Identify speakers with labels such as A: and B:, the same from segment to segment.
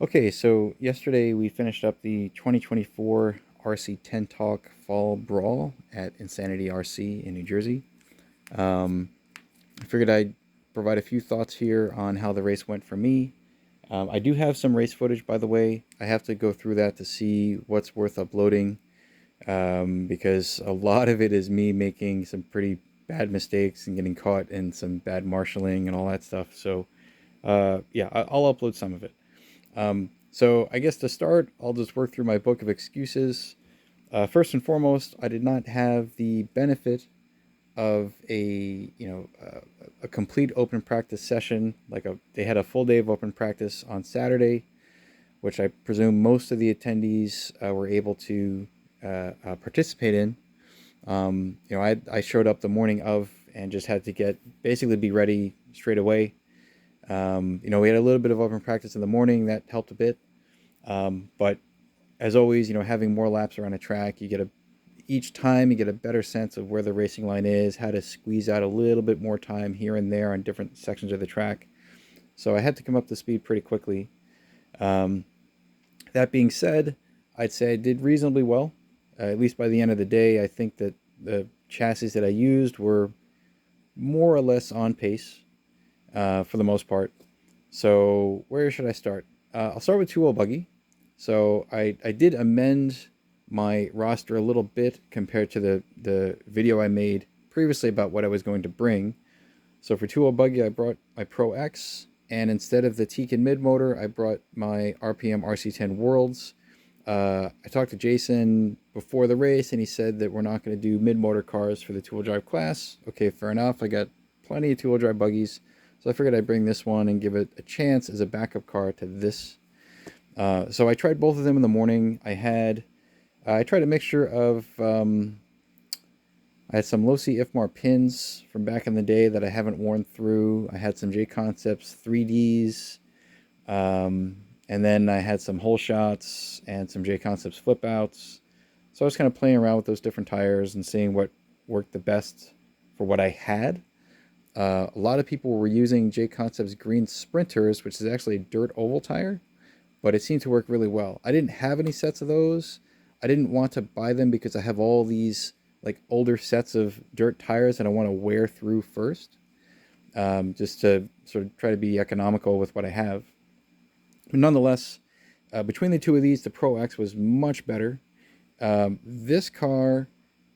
A: Okay, so yesterday we finished up the 2024 RC10Talk Fall Brawl at Insanity RC in New Jersey. Um, I figured I'd provide a few thoughts here on how the race went for me. I do have some race footage, by the way. I have to go through that to see what's worth uploading because a lot of it is me making some pretty bad mistakes and getting caught in some bad marshaling and all that stuff. So, yeah, I'll upload some of it. So I guess to start, I'll just work through my book of excuses. First and foremost, I did not have the benefit of a complete open practice session. They had a full day of open practice on Saturday, which I presume most of the attendees were able to participate in. I showed up the morning of and just had to basically be ready straight away. We had a little bit of open practice in the morning that helped a bit. But as always, having more laps around a track, each time you get a better sense of where the racing line is, how to squeeze out a little bit more time here and there on different sections of the track. So I had to come up to speed pretty quickly. Um, that being said, I'd say I did reasonably well. At least by the end of the day, I think that the chassis that I used were more or less on pace for the most part. So where should I start? I'll start with 2-wheel buggy. So I did amend my roster a little bit compared to the video I made previously about what I was going to bring. So for 2-wheel buggy, I brought my Pro X, and instead of the Tekin mid motor, I brought my RPM RC10 Worlds. I talked to Jason before the race, and he said that we're not going to do mid motor cars for the 2-wheel drive class. Okay, fair enough. I got plenty of 2-wheel drive buggies, so I figured I'd bring this one and give it a chance as a backup car to this. So I tried both of them in the morning. I tried a mixture of, I had some low C IFMAR pins from back in the day that I haven't worn through. I had some J Concepts 3Ds, and then I had some hole shots and some J Concepts flip outs. So I was kind of playing around with those different tires and seeing what worked the best for what I had. A lot of people were using J Concepts green Sprinters, which is actually a dirt oval tire, but it seemed to work really well. I didn't have any sets of those. I didn't want to buy them because I have all these like older sets of dirt tires that I want to wear through first, just to sort of try to be economical with what I have. But nonetheless, between the two of these, the Pro X was much better. This car,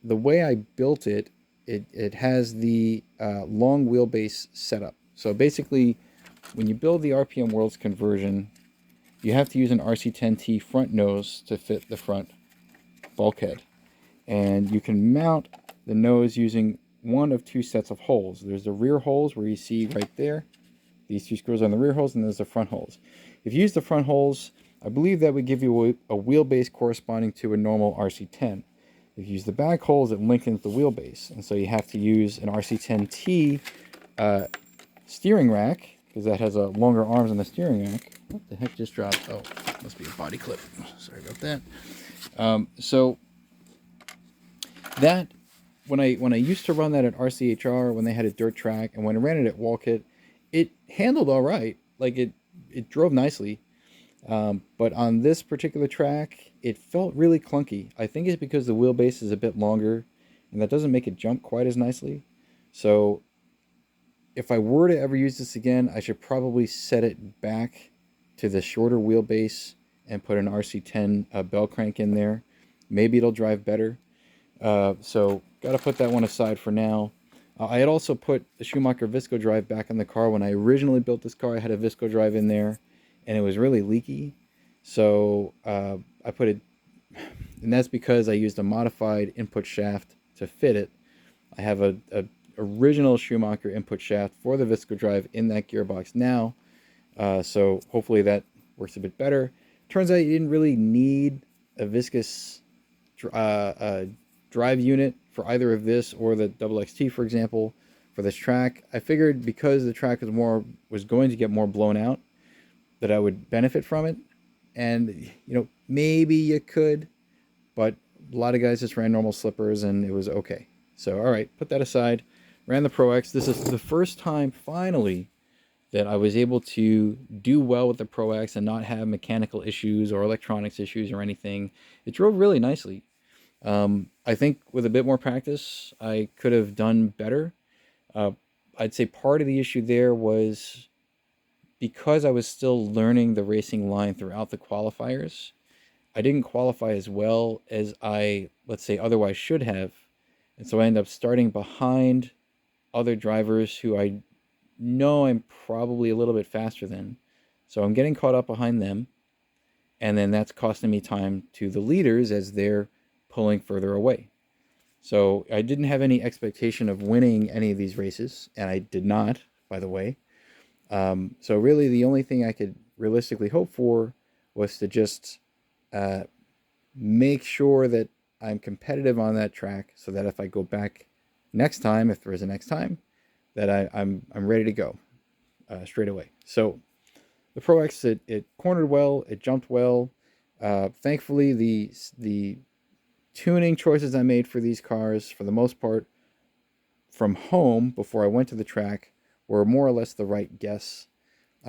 A: the way I built it, it has the long wheelbase setup. So basically, when you build the RPM Worlds conversion, you have to use an RC10T front nose to fit the front bulkhead. And you can mount the nose using one of two sets of holes. There's the rear holes where you see right there. These two screws on the rear holes, and there's the front holes. If you use the front holes, I believe that would give you a wheelbase corresponding to a normal RC10. If you use the back holes, it lengthens the wheelbase. And so you have to use an RC10T steering rack, because that has longer arms on the steering rack. What the heck just dropped? Oh, must be a body clip. Sorry about that. So that when I used to run that at RCHR when they had a dirt track, and when I ran it at Walkit, it handled all right. Like it drove nicely. But on this particular track, it felt really clunky. I think it's because the wheelbase is a bit longer, and that doesn't make it jump quite as nicely. So if I were to ever use this again, I should probably set it back to the shorter wheelbase and put an RC10 bell crank in there. Maybe it'll drive better. So got to put that one aside for now. I had also put the Schumacher Visco drive back in the car. When I originally built this car, I had a Visco drive in there, and it was really leaky. So I put it, and that's because I used a modified input shaft to fit it. I have a original Schumacher input shaft for the Visco drive in that gearbox now. So hopefully that works a bit better. Turns out you didn't really need a viscous drive unit for either of this or the double XT, for example, for this track. I figured because the track was going to get more blown out, that I would benefit from it. And maybe you could, but a lot of guys just ran normal slippers and it was okay. So all right, put that aside. Ran the Pro X. This is the first time finally that I was able to do well with the Pro X and not have mechanical issues or electronics issues or anything. It drove really nicely. I think with a bit more practice, I could have done better. Uh, I'd say part of the issue there was because I was still learning the racing line throughout the qualifiers. I didn't qualify as well as I, let's say, otherwise should have. And so I ended up starting behind other drivers who I know I'm probably a little bit faster than. So I'm getting caught up behind them. And then that's costing me time to the leaders as they're pulling further away. So I didn't have any expectation of winning any of these races, and I did not, by the way. So really the only thing I could realistically hope for was to just make sure that I'm competitive on that track so that if I go back next time, if there is a next time, that I'm ready to go straight away. So the Pro X, it cornered well, it jumped well. Thankfully, the tuning choices I made for these cars, for the most part, from home before I went to the track, were more or less the right guess.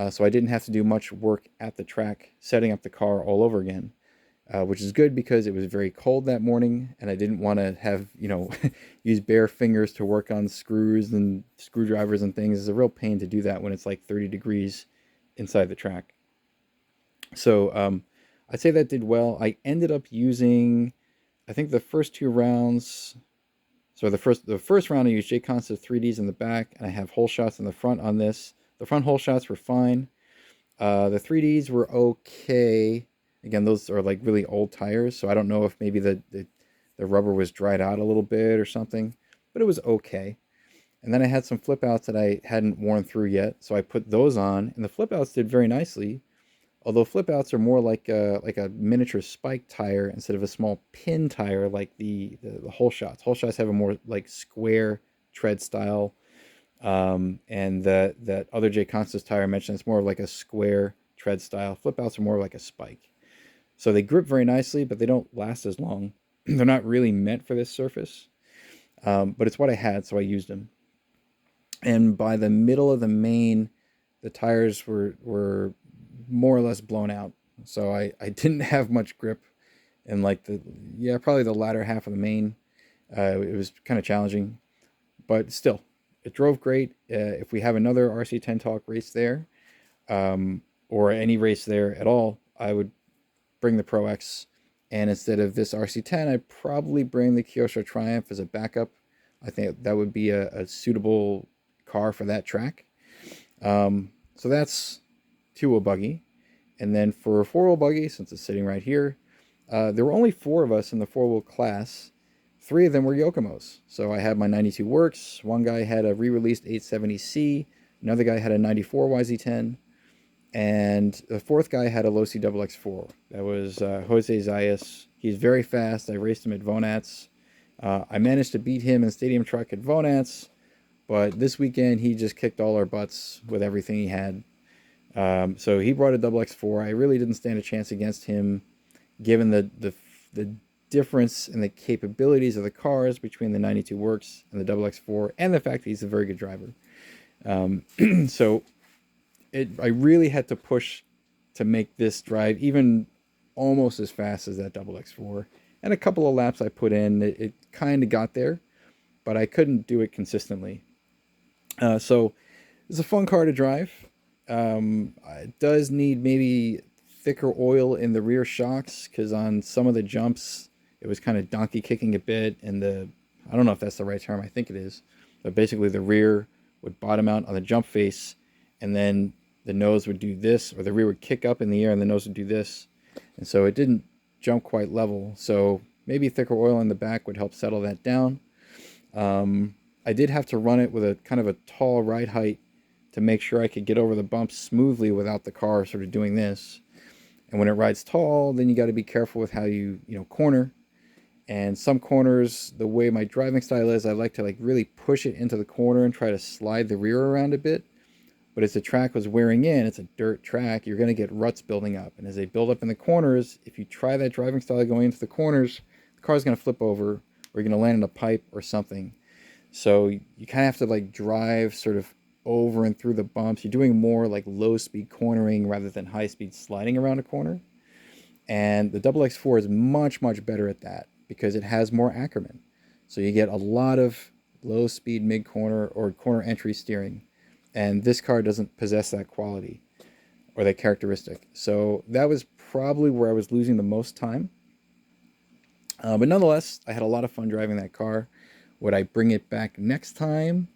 A: So I didn't have to do much work at the track setting up the car all over again, which is good because it was very cold that morning and I didn't want to have, use bare fingers to work on screws and screwdrivers and things. It's a real pain to do that when it's like 30 degrees inside the track. So I'd say that did well. I ended up using, I think the first two rounds. So the first round I used J-Concept 3Ds in the back, and I have hole shots in the front on this. The front hole shots were fine. The 3Ds were okay. Again, those are like really old tires, so I don't know if maybe the rubber was dried out a little bit or something, but it was okay. And then I had some flip outs that I hadn't worn through yet, so I put those on, and the flip outs did very nicely. Although flip outs are more like a miniature spike tire instead of a small pin tire like the hole shots. Hole shots have a more like square tread style, and that other J Constance tire I mentioned, it's more like a square tread style. Flip outs are more like a spike. So they grip very nicely, but they don't last as long. They're not really meant for this surface, but it's what I had, so I used them. And by the middle of the main, the tires were more or less blown out. So I didn't have much grip in like probably the latter half of the main. It was kind of challenging, but still, it drove great. If we have another RC10Talk race there, or any race there at all, I would bring the Pro X. And instead of this RC10, I'd probably bring the Kyosho Triumph as a backup. I think that would be a suitable car for that track. So that's two-wheel buggy. And then for a four-wheel buggy, since it's sitting right here, there were only 4 of us in the four-wheel class. 3 of them were Yokomos. So I had my 92 Works. One guy had a re-released 870C. Another guy had a 94 YZ10. And the 4th guy had a low C XX4. That was Jose Zayas. He's very fast. I raced him at Vonats. I managed to beat him in Stadium Truck at Vonats. But this weekend, he just kicked all our butts with everything he had. So he brought a XX4. I really didn't stand a chance against him, given the difference in the capabilities of the cars between the 92 Works and the XX4, and the fact that he's a very good driver. So I really had to push to make this drive even almost as fast as that XX4. And a couple of laps I put in, it kind of got there, but I couldn't do it consistently. So it's a fun car to drive. It does need maybe thicker oil in the rear shocks, because on some of the jumps it was kind of donkey kicking a bit, and I don't know if that's the right term, I think it is, but basically the rear would bottom out on the jump face, and then the nose would do this, or the rear would kick up in the air and the nose would do this, and so it didn't jump quite level. So maybe thicker oil in the back would help settle that down. I did have to run it with a kind of a tall ride height to make sure I could get over the bumps smoothly without the car sort of doing this. And when it rides tall, then you got to be careful with how you corner. And some corners, the way my driving style is, I like to like really push it into the corner and try to slide the rear around a bit. But as the track was wearing in, it's a dirt track, you're going to get ruts building up. And as they build up in the corners, if you try that driving style going into the corners, the car's going to flip over, or you're going to land in a pipe or something. So you kind of have to like drive sort of over and through the bumps. You're doing more like low speed cornering rather than high speed sliding around a corner. And the XX4 is much, much better at that because it has more Ackerman. So you get a lot of low speed mid corner or corner entry steering. And this car doesn't possess that quality or that characteristic. So that was probably where I was losing the most time. But nonetheless, I had a lot of fun driving that car. Would I bring it back next time?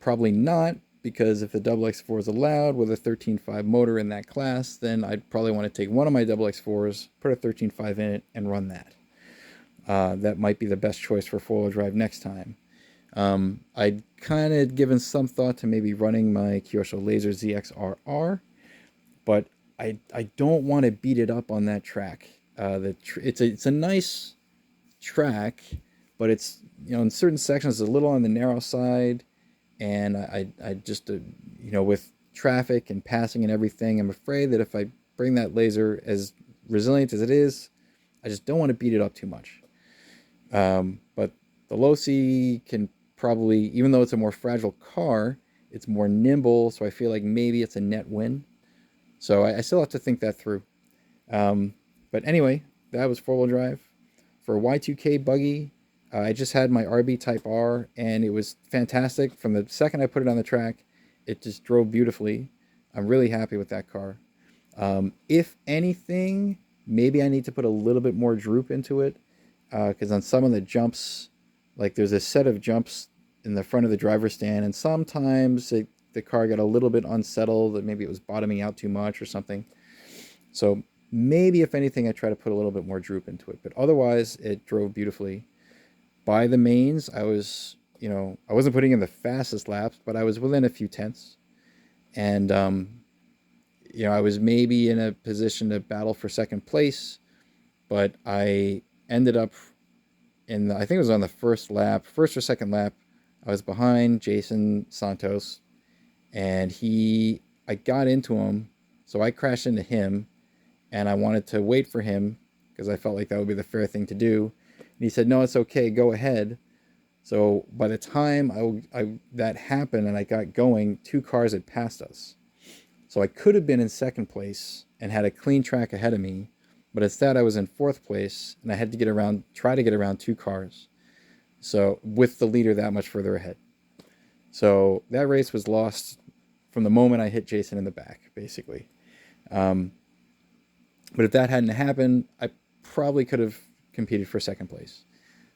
A: Probably not, because if the XX4 is allowed with a 13.5 motor in that class, then I'd probably want to take one of my XX4s, put a 13.5 in it, and run that. That might be the best choice for four-wheel drive next time. I'd kind of given some thought to maybe running my Kyosho Laser ZX-RR, but I don't want to beat it up on that track. It's a nice track, but it's, you know, in certain sections it's a little on the narrow side, and I just you know, with traffic and passing and everything, I'm afraid that if I bring that Laser, as resilient as it is, I just don't want to beat it up too much. But the Losi can probably, even though it's a more fragile car, it's more nimble, so I feel like maybe it's a net win. So I still have to think that through. But anyway, that was four-wheel drive. For Y2K buggy, I just had my RB Type R, and it was fantastic. From the second I put it on the track, it just drove beautifully. I'm really happy with that car. If anything, maybe I need to put a little bit more droop into it, because on some of the jumps, like there's a set of jumps in the front of the driver's stand, and sometimes the car got a little bit unsettled, that maybe it was bottoming out too much or something. So maybe, if anything, I try to put a little bit more droop into it. But otherwise, it drove beautifully. By the mains, I was, you know, I wasn't putting in the fastest laps, but I was within a few tenths. And, you know, I was maybe in a position to battle for second place, but I ended up in I think it was on the first or second lap, I was behind Jason Santos, and I got into him, so I crashed into him, and I wanted to wait for him because I felt like that would be the fair thing to do. And he said, "No, it's okay, go ahead." So by the time that happened and I got going, two cars had passed us. So I could have been in second place and had a clean track ahead of me, but instead I was in fourth place, and I had to try to get around two cars. So with the leader that much further ahead. So that race was lost from the moment I hit Jason in the back, basically. But if that hadn't happened, I probably could have competed for second place.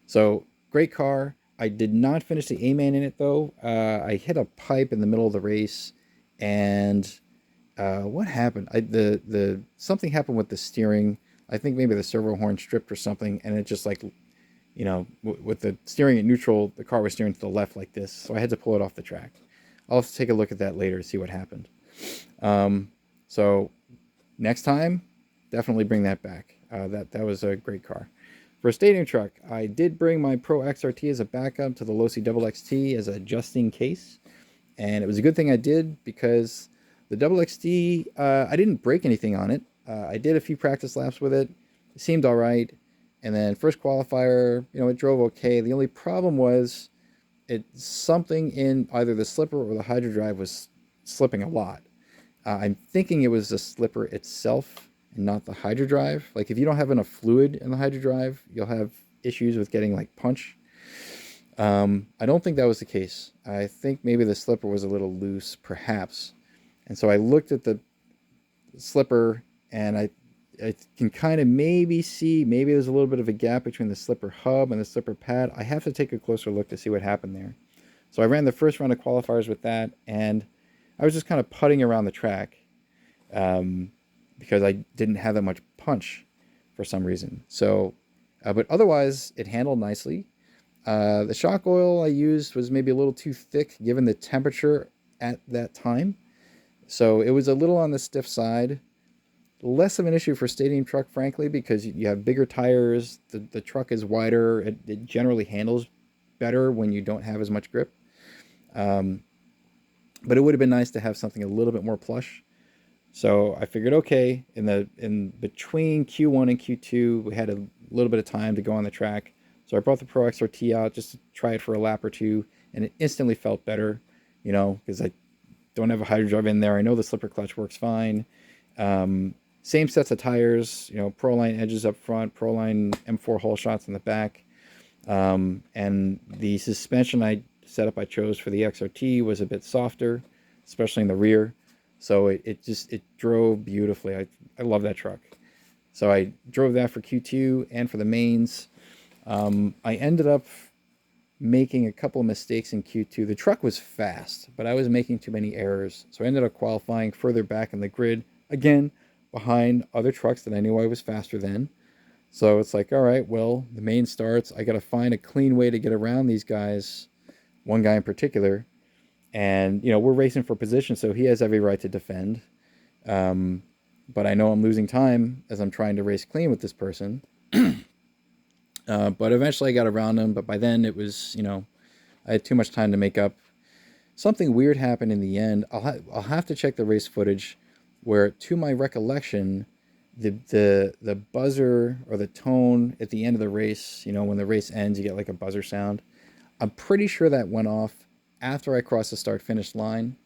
A: So great car. I did not finish the A-Main in it, though. I hit a pipe in the middle of the race, and what happened? Something happened with the steering. I think maybe the servo horn stripped or something, and it just, like, you know, with the steering at neutral, the car was steering to the left like this, so I had to pull it off the track. I'll have to take a look at that later to see what happened. So next time, definitely bring that back. That was a great car. For a stadium truck, I did bring my Pro XRT as a backup to the Losi XXT as a just in case. And it was a good thing I did, because the XXT, I didn't break anything on it. I did a few practice laps with it. It seemed all right. And then first qualifier, you know, it drove okay. The only problem was something in either the slipper or the hydrodrive was slipping a lot. I'm thinking it was the slipper itself and not the hydrodrive. Like, if you don't have enough fluid in the hydrodrive, you'll have issues with getting, like, punch. I don't think that was the case. I think maybe the slipper was a little loose, perhaps. And so I looked at the slipper, and I can kind of maybe see, maybe there's a little bit of a gap between the slipper hub and the slipper pad. I have to take a closer look to see what happened there. So I ran the first round of qualifiers with that, and I was just kind of putting around the track, because I didn't have that much punch for some reason. So, but otherwise, it handled nicely. The shock oil I used was maybe a little too thick given the temperature at that time. So it was a little on the stiff side. Less of an issue for stadium truck, frankly, because you have bigger tires. The truck is wider. It generally handles better when you don't have as much grip. But it would have been nice to have something a little bit more plush. So I figured, okay, in between Q1 and Q2, we had a little bit of time to go on the track. So I brought the Pro XRT out just to try it for a lap or two, and it instantly felt better, you know, because don't have a hydro drive in there. I know the slipper clutch works fine. Same sets of tires, you know, Proline edges up front, Proline M4 hole shots in the back. And the suspension setup I chose for the XRT was a bit softer, especially in the rear. So it drove beautifully. I love that truck. So I drove that for Q2 and for the mains. I ended up making a couple of mistakes in Q2. The truck was fast, but I was making too many errors. So I ended up qualifying further back in the grid, again, behind other trucks that I knew I was faster than. So it's like, all right, well, the main starts. I got to find a clean way to get around these guys, one guy in particular. And, you know, we're racing for position, so he has every right to defend. But I know I'm losing time as I'm trying to race clean with this person. But eventually I got around him. But by then it was, you know, I had too much time to make up. Something weird happened in the end. I'll have to check the race footage where, to my recollection, the buzzer or the tone at the end of the race, you know, when the race ends, you get like a buzzer sound. I'm pretty sure that went off after I crossed the start-finish line.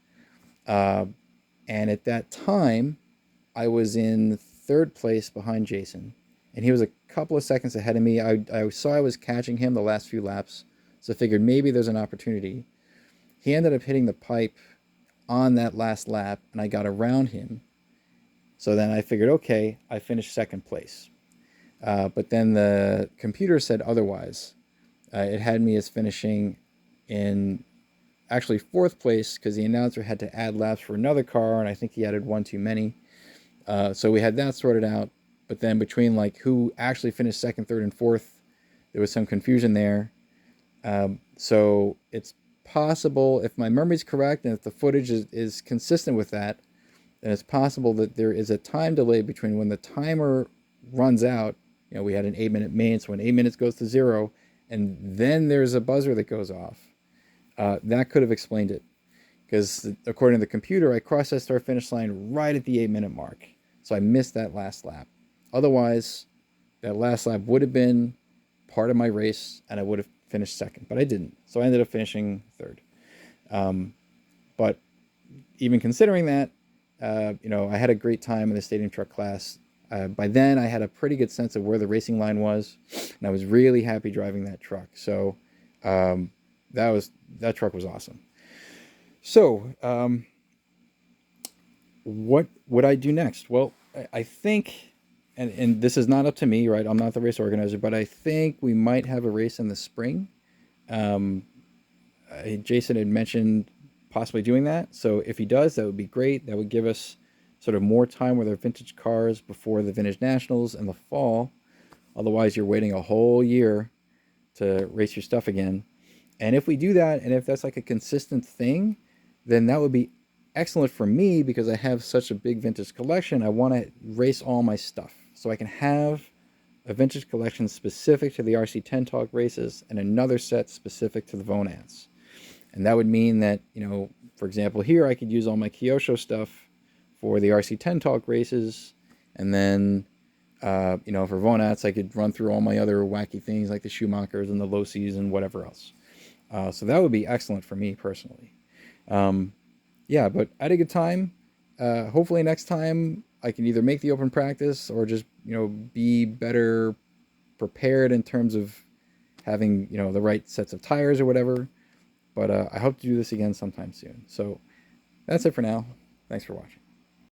A: And at that time, I was in third place behind Jason. And he was a couple of seconds ahead of me. I saw I was catching him the last few laps, so I figured maybe there's an opportunity. He ended up hitting the pipe on that last lap, and I got around him. So then I figured, okay, I finished second place. But then the computer said otherwise. It had me as finishing in actually fourth place because the announcer had to add laps for another car, and I think he added one too many. So we had that sorted out. But then between like who actually finished second, third, and fourth, there was some confusion there. So it's possible, if my memory's correct and if the footage is consistent with that, then it's possible that there is a time delay between when the timer runs out. You know, we had an 8-minute main, so when 8 minutes goes to 0, and then there's a buzzer that goes off. That could have explained it. Because according to the computer, I crossed that start-finish line right at the 8-minute mark. So I missed that last lap. Otherwise, that last lap would have been part of my race, and I would have finished second. But I didn't. So I ended up finishing third. But even considering that, you know, I had a great time in the stadium truck class. By then, I had a pretty good sense of where the racing line was, and I was really happy driving that truck. So that truck was awesome. So what would I do next? Well, I think, and this is not up to me, right? I'm not the race organizer, but I think we might have a race in the spring. Jason had mentioned possibly doing that. So if he does, that would be great. That would give us sort of more time with our vintage cars before the Vintage Nationals in the fall. Otherwise, you're waiting a whole year to race your stuff again. And if we do that, and if that's like a consistent thing, then that would be excellent for me because I have such a big vintage collection. I want to race all my stuff. So I can have a vintage collection specific to the RC10Talk races and another set specific to the Vonats. And that would mean that, you know, for example, here I could use all my Kyosho stuff for the RC10Talk races. And then, you know, for Vonats, I could run through all my other wacky things like the Schumachers and the Losis and whatever else. So that would be excellent for me personally. Yeah, but I had a good time. Hopefully next time I can either make the open practice or just, you know, be better prepared in terms of having, you know, the right sets of tires or whatever. But I hope to do this again sometime soon. So that's it for now. Thanks for watching.